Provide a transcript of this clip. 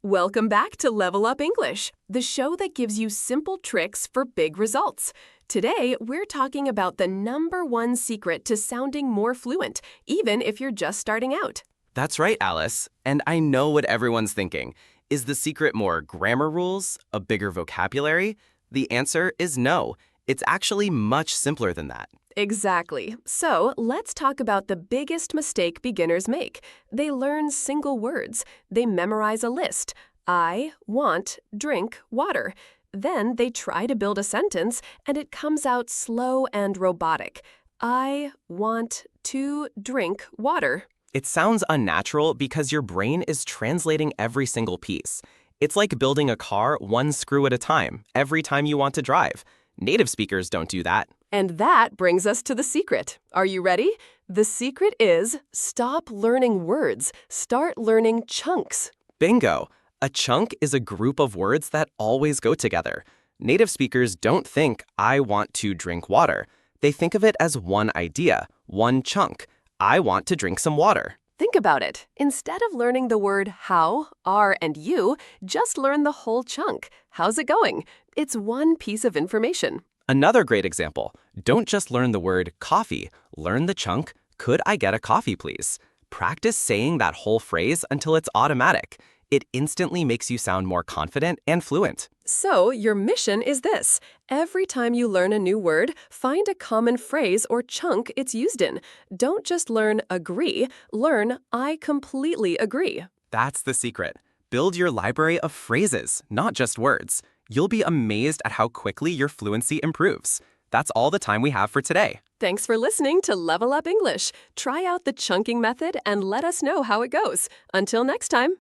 Welcome back to Level Up English, the show that gives you simple tricks for big results. Today, we're talking about the #1 secret to sounding more fluent, even if you're just starting out. That's right, Alice. And I know what everyone's thinking. Is the secret more grammar rules, a bigger vocabulary? The answer is no. It's actually much simpler than that. Exactly. So, let's talk about the biggest mistake beginners make. They learn single words. They memorize a list. I want drink water. Then they try to build a sentence, and it comes out slow and robotic. I want to drink water. It sounds unnatural because your brain is translating every single piece. It's like building a car one screw at a time, every time you want to drive. Native speakers don't do that. And that brings us to the secret. Are you ready? The secret is stop learning words. Start learning chunks. Bingo! A chunk is a group of words that always go together. Native speakers don't think, I want to drink water. They think of it as one idea, one chunk. I want to drink some water. Think about it. Instead of learning the word how, are, and you, just learn the whole chunk. How's it going? It's one piece of information. Another great example, don't just learn the word coffee. Learn the chunk, could I get a coffee, please? Practice saying that whole phrase until it's automatic. It instantly makes you sound more confident and fluent. So, your mission is this. Every time you learn a new word, find a common phrase or chunk it's used in. Don't just learn agree, learn I completely agree. That's the secret. Build your library of phrases, not just words. You'll be amazed at how quickly your fluency improves. That's all the time we have for today. Thanks for listening to Level Up English. Try out the chunking method and let us know how it goes. Until next time.